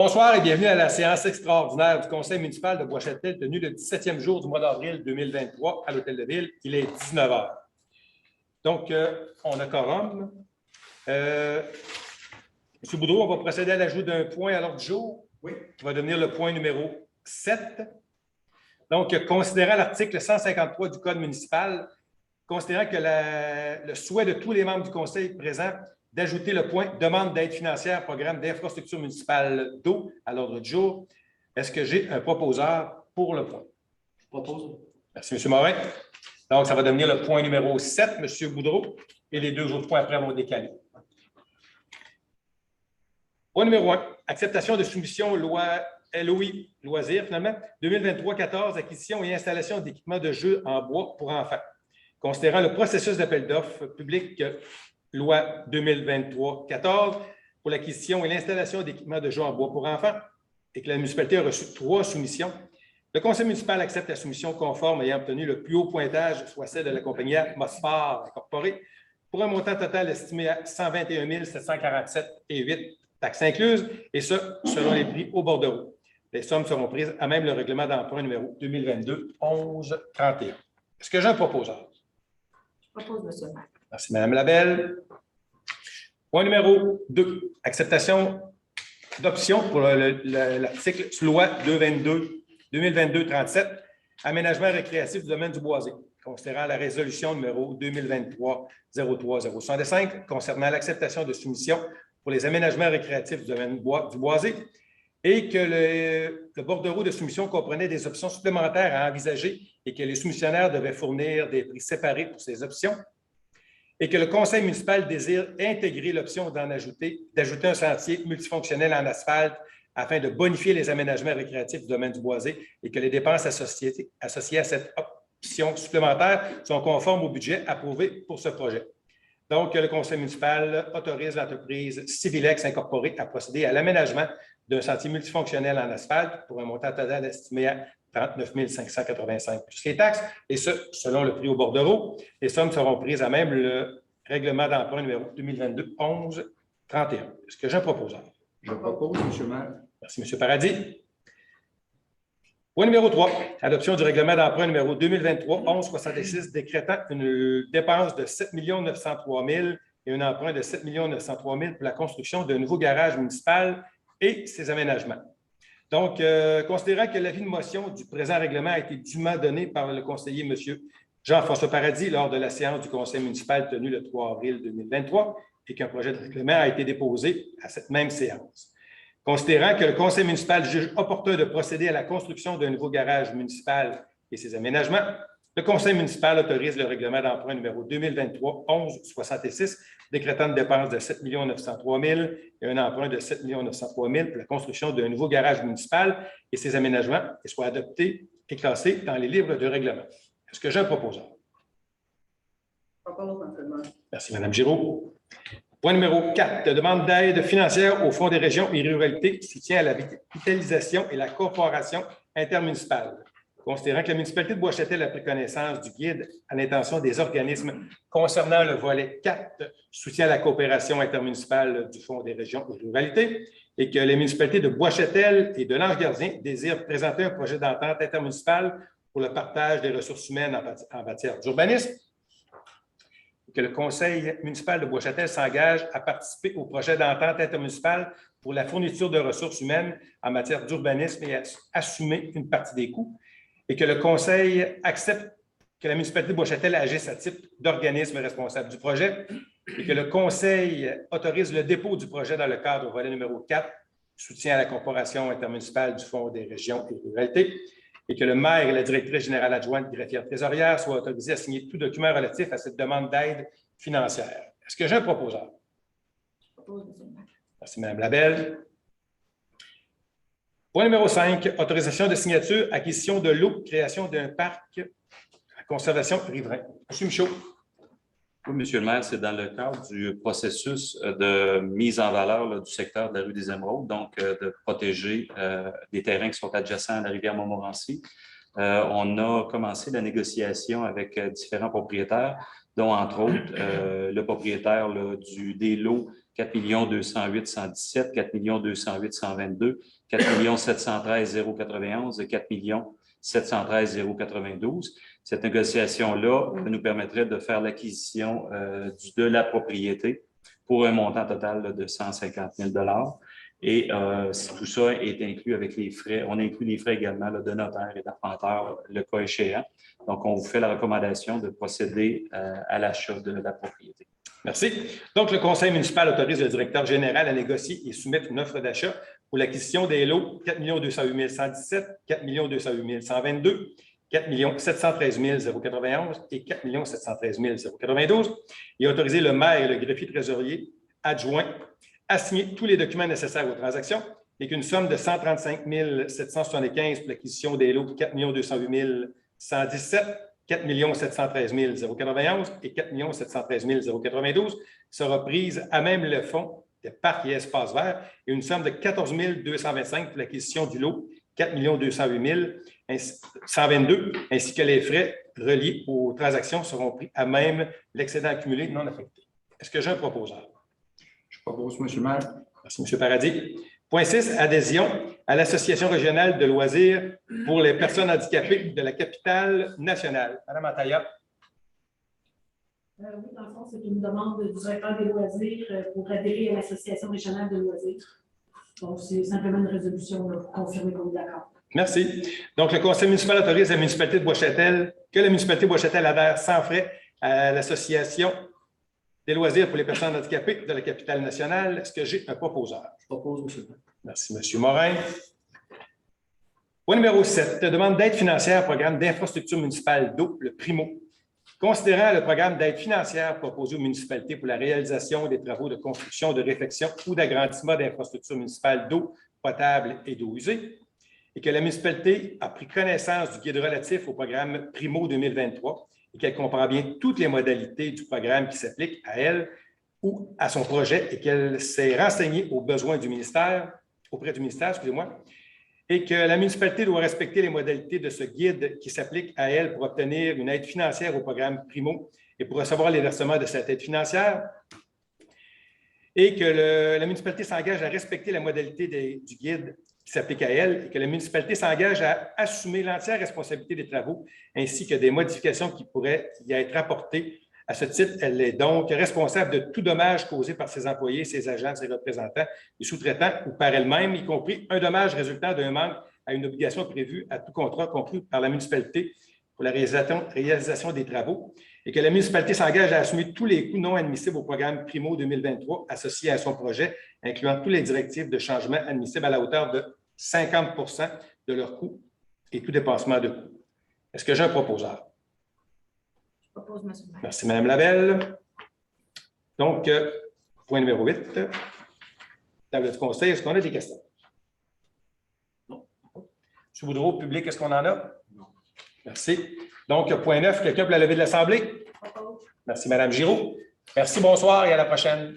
Bonsoir et bienvenue à la séance extraordinaire du Conseil municipal de Bois-Châtel tenue le 17e jour du mois d'avril 2023 à l'Hôtel de Ville. Il est 19 h. Donc, on a quorum. M. Boudreau, on va procéder à l'ajout d'un point à l'ordre du jour, qui va devenir le point numéro 7. Donc, considérant l'article 153 du Code municipal, considérant que le souhait de tous les membres du Conseil présents d'ajouter le point « Demande d'aide financière, programme d'infrastructure municipale d'eau » à l'ordre du jour. Est-ce que j'ai un proposeur pour le point? Je propose. Merci, M. Morin. Donc, ça va devenir le point numéro 7, M. Boudreau, et les deux autres points après vont décaler. Point numéro 1, acceptation de soumission loi LOI, loisirs, finalement, 2023-14, acquisition et installation d'équipements de jeux en bois pour enfants. Considérant le processus d'appel d'offres public loi 2023-14 pour l'acquisition et l'installation d'équipements de jeux en bois pour enfants et que la municipalité a reçu 3 soumissions, le conseil municipal accepte la soumission conforme ayant obtenu le plus haut pointage, soit celle de la compagnie Atmosphore Incorporée, pour un montant total estimé à 121 747,08 taxes incluses, et ce, selon les prix au bordereau. Les sommes seront prises à même le règlement d'emprunt numéro 2022-11-31. Est-ce que j'ai un proposeur? Je propose, M. le maire. Merci, Mme Labelle. Point numéro 2, acceptation d'option pour l'article loi 2022-37, aménagement récréatif du domaine du boisé, considérant la résolution numéro 2023-03-065 concernant l'acceptation de soumission pour les aménagements récréatifs du domaine du boisé et que le bordereau de soumission comprenait des options supplémentaires à envisager et que les soumissionnaires devaient fournir des prix séparés pour ces options, et que le conseil municipal désire intégrer l'option d'ajouter un sentier multifonctionnel en asphalte afin de bonifier les aménagements récréatifs du domaine du boisé et que les dépenses associées à cette option supplémentaire sont conformes au budget approuvé pour ce projet. Donc, le conseil municipal autorise l'entreprise Civilex Incorporée à procéder à l'aménagement d'un sentier multifonctionnel en asphalte pour un montant total estimé à 39 585 plus les taxes, et ce, selon le prix au bordereau. Les sommes seront prises à même le règlement d'emprunt numéro 2022-11-31. Est-ce que j'ai un proposeur? Je propose, M. le maire. Merci, M. Paradis. Point numéro 3, adoption du règlement d'emprunt numéro 2023-11-66 décrétant une dépense de 7 903 000 et un emprunt de 7 903 000 pour la construction d'un nouveau garage municipal et ses aménagements. Donc, considérant que l'avis de motion du présent règlement a été dûment donné par le conseiller M. Jean-François Paradis lors de la séance du conseil municipal tenue le 3 avril 2023 et qu'un projet de règlement a été déposé à cette même séance. Considérant que le conseil municipal juge opportun de procéder à la construction d'un nouveau garage municipal et ses aménagements, le conseil municipal autorise le règlement d'emprunt numéro 2023-11-66 décrétant une dépense de 7 903 000 et un emprunt de 7 903 000 pour la construction d'un nouveau garage municipal et ses aménagements et soit adopté et classé dans les livres de règlement. Est-ce que j'ai un proposeur? Je propose, M. le maire. Merci, Mme Giraud. Point numéro 4, demande d'aide financière au Fonds des régions et ruralités, soutien à la vitalisation et la coopération intermunicipale. Considérant que la municipalité de Bois-Châtel a pris connaissance du guide à l'intention des organismes concernant le volet 4, soutien à la coopération intermunicipale du Fonds des régions et ruralités, et que les municipalités de Bois-Châtel et de l'Ange-Gardien désirent présenter un projet d'entente intermunicipale pour le partage des ressources humaines en matière d'urbanisme, et que le conseil municipal de Bois-Châtel s'engage à participer au projet d'entente intermunicipale pour la fourniture de ressources humaines en matière d'urbanisme et à assumer une partie des coûts, et que le conseil accepte que la municipalité de Bois-Châtel agisse à titre d'organisme responsable du projet et que le conseil autorise le dépôt du projet dans le cadre du volet numéro 4, soutien à la corporation intermunicipale du Fonds des régions et ruralités, et que le maire et la directrice générale adjointe greffière trésorière soient autorisés à signer tout document relatif à cette demande d'aide financière. Est-ce que j'ai un proposeur? Je propose, M. le maire. Merci, Mme Labelle. Point numéro 5, autorisation de signature, acquisition de l'eau, création d'un parc à conservation riverain. M. Michaud. Oui, M. le maire, c'est dans le cadre du processus de mise en valeur là, du secteur de la rue des Émeraudes, donc de protéger des terrains qui sont adjacents à la rivière Montmorency. On a commencé la négociation avec différents propriétaires, dont entre autres le propriétaire là, des lots 4 208 117, 4 208 122, 4 713 091 et 4 713 092. Cette négociation-là nous permettrait de faire l'acquisition de la propriété pour un montant total là, de 150 000 $. Et tout ça est inclus avec les frais. On inclut les frais également là, de notaire et d'arpenteur, le cas échéant. Donc, on vous fait la recommandation de procéder à l'achat de la propriété. Merci. Donc, le conseil municipal autorise le directeur général à négocier et soumettre une offre d'achat pour l'acquisition des lots 4 208 117, 4 208 122, 4 713 091 et 4 713 092 et autoriser le maire et le greffier trésorier adjoint à signer tous les documents nécessaires aux transactions et qu'une somme de 135 775 pour l'acquisition des lots 4 208 117, 4 713 091 et 4 713 092 sera prise à même le fonds de parcs et espaces verts et une somme de 14 225 pour l'acquisition du lot 4 208 122 ainsi que les frais reliés aux transactions seront pris à même l'excédent accumulé non affecté. Est-ce que j'ai un proposeur? Je propose, M. le maire. Merci, M. Paradis. Point 6, adhésion à l'Association régionale de loisirs pour les personnes handicapées de la capitale nationale. Madame Ataya. Oui, dans le fond, c'est une demande du directeur des loisirs pour adhérer à l'Association régionale de loisirs. Donc, c'est simplement une résolution là, pour confirmer qu'on est d'accord. Merci. Donc, le conseil municipal autorise la municipalité de Bois-Châtel, que la municipalité de Bois-Châtel adhère sans frais à l'Association des loisirs pour les personnes handicapées de la capitale nationale. Est-ce que j'ai un proposeur? Je propose, M. le maire. Merci, M. Morin. Point numéro 7, demande d'aide financière au programme d'infrastructure municipale d'eau, le PRIMO. Considérant le programme d'aide financière proposé aux municipalités pour la réalisation des travaux de construction, de réfection ou d'agrandissement d'infrastructures municipales d'eau potable et d'eau usée, et que la municipalité a pris connaissance du guide relatif au programme PRIMO 2023 et qu'elle comprend bien toutes les modalités du programme qui s'appliquent à elle ou à son projet et qu'elle s'est renseignée aux besoins du ministère, auprès du ministère, excusez-moi, et que la municipalité doit respecter les modalités de ce guide qui s'applique à elle pour obtenir une aide financière au programme PRIMO et pour recevoir les versements de cette aide financière, et que la municipalité s'engage à respecter la modalité du guide qui s'applique à elle et que la municipalité s'engage à assumer l'entière responsabilité des travaux ainsi que des modifications qui pourraient y être apportées. À ce titre, elle est donc responsable de tout dommage causé par ses employés, ses agents, ses représentants, les sous-traitants ou par elle-même, y compris un dommage résultant d'un manque à une obligation prévue à tout contrat conclu par la municipalité pour la réalisation des travaux et que la municipalité s'engage à assumer tous les coûts non admissibles au programme PRIMO 2023 associés à son projet, incluant tous les directives de changement admissibles à la hauteur de 50 de leurs coûts et tout dépassement de coûts. Est-ce que j'ai un proposeur? Je propose, M. le maire. Merci, Mme Labelle. Donc, point numéro 8. Table du conseil, est-ce qu'on a des questions? Non. M. Boudreau, public, est-ce qu'on en a? Non. Merci. Donc, point 9, quelqu'un pour la levée de l'Assemblée? Merci, Mme Giraud. Merci, bonsoir et à la prochaine.